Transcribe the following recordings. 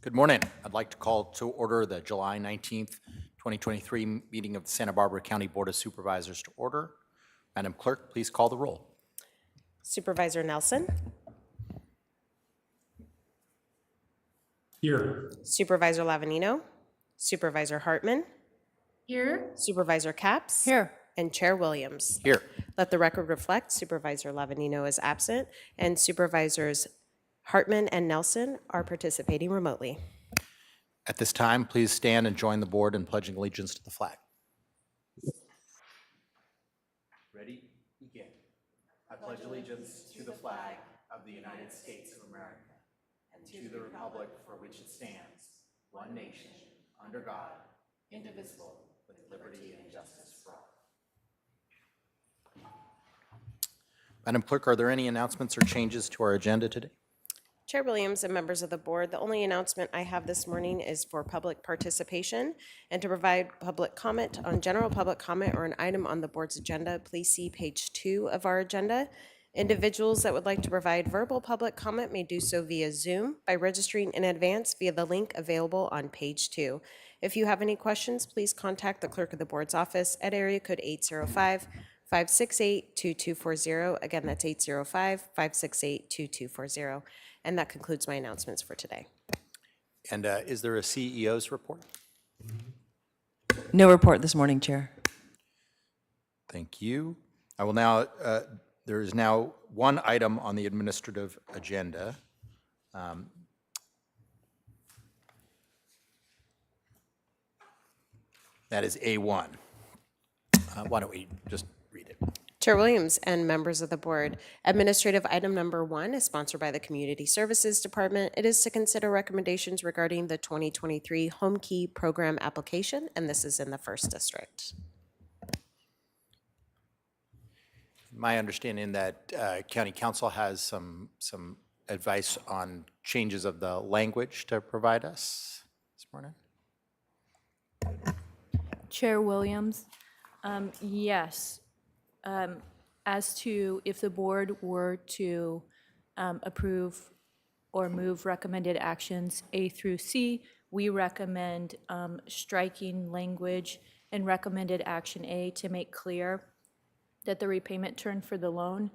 Good morning. I'd like to call to order the July 19th, 2023 meeting of the Santa Barbara County Board of Supervisors to order. Madam Clerk, please call the roll. Supervisor Nelson. Here. Supervisor Lavanino. Supervisor Hartman. Here. Supervisor Capps. Here. And Chair Williams. Here. Let the record reflect Supervisor Lavanino is absent and Supervisors Hartman and Nelson are participating remotely. At this time, please stand and join the board in pledging allegiance to the flag. Ready? Begin. I pledge allegiance to the flag of the United States of America and to the republic for which it stands, one nation, under God, indivisible, with liberty and justice for all. Madam Clerk, are there any announcements or changes to our agenda today? Chair Williams and members of the board, the only announcement I have this morning is for public participation and to provide public comment on general public comment or an item on the board's agenda. Please see page 2 of our agenda. Individuals that would like to provide verbal public comment may do so via Zoom by registering in advance via the link available on page 2. If you have any questions, please contact the clerk of the board's office at area code 805-568-2240. Again, that's 805-568-2240. And that concludes my announcements for today. And is there a CEO's report? No report this morning, Chair. Thank you. I will now, there is now one item on the administrative agenda. That is A1. Why don't we just read it? Chair Williams and members of the board, administrative item number 1 is sponsored by the Community Services Department. It is to consider recommendations regarding the 2023 Home Key Program application, and this is in the 1st District. My understanding that County Council has some advice on changes of the language to provide us this morning. Chair Williams, yes. As to if the board were to approve or move recommended actions A through C, we recommend striking language in recommended action A to make clear that the repayment term for the loan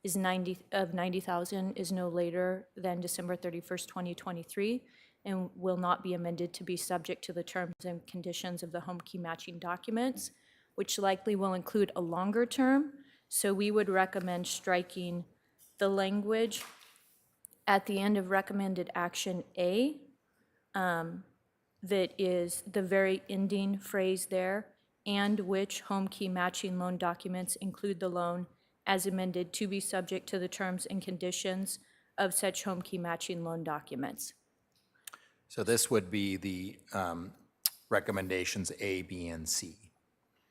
is $90,000 is no later than December 31st, 2023, and will not be amended to be subject to the terms and conditions of the home key matching documents, which likely will include a longer term. So we would recommend striking the language at the end of recommended action A, that is the very ending phrase there, and which home key matching loan documents include the loan as amended to be subject to the terms and conditions of such home key matching loan documents. So this would be the recommendations A, B, and C.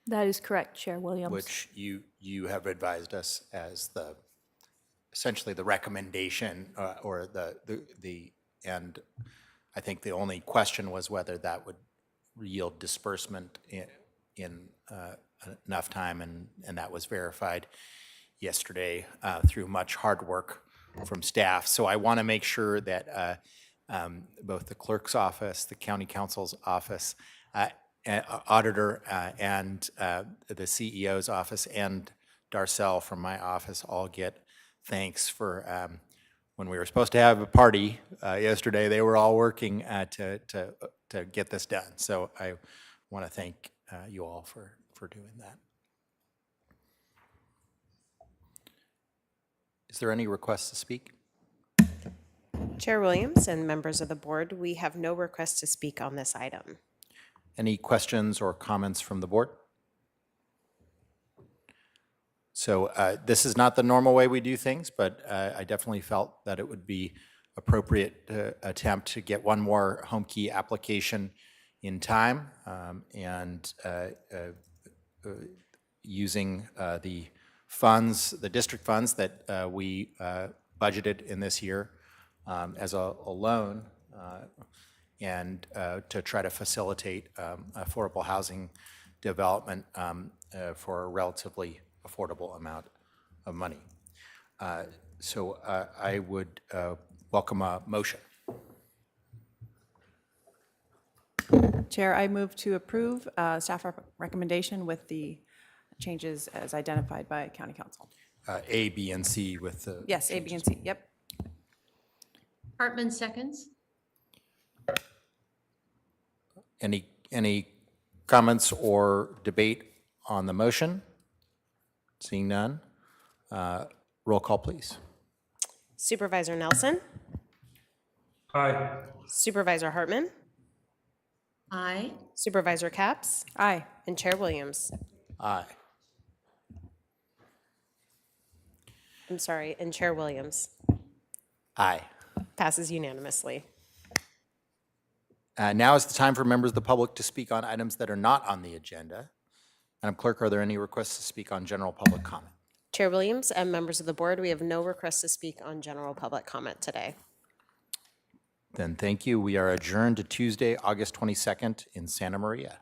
That is correct, Chair Williams. Which you have advised us as essentially the recommendation or and I think the only question was whether that would yield disbursement in enough time, and that was verified yesterday through much hard work from staff. So I want to make sure that both the clerk's office, the county council's office, auditor and the CEO's office and Darcel from my office all get thanks for when we were supposed to have a party yesterday. They were all working to get this done. So I want to thank you all for doing that. Is there any requests to speak? Chair Williams and members of the board, we have no request to speak on this item. Any questions or comments from the board? So this is not the normal way we do things, but I definitely felt that it would be appropriate to attempt to get one more home key application in time and using the funds, the district funds that we budgeted in this year as a loan and to try to facilitate affordable housing development for a relatively affordable amount of money. So I would welcome a motion. Chair, I move to approve staff recommendation with the changes as identified by County Council. A, B, and C with the. Yes, A, B, and C, yep. Hartman seconds. Any comments or debate on the motion? Seeing none. Roll call, please. Supervisor Nelson, Aye. Supervisor Hartman, Aye. Supervisor Capps, Aye. and Chair Williams. Aye. I'm sorry, and Chair Williams. Aye. Passes unanimously. Now is the time for members of the public to speak on items that are not on the agenda. Madam Clerk, are there any requests to speak on general public comment? Chair Williams and members of the board, we have no requests to speak on general public comment today. Then thank you. We are adjourned to Tuesday, August 22nd in Santa Maria.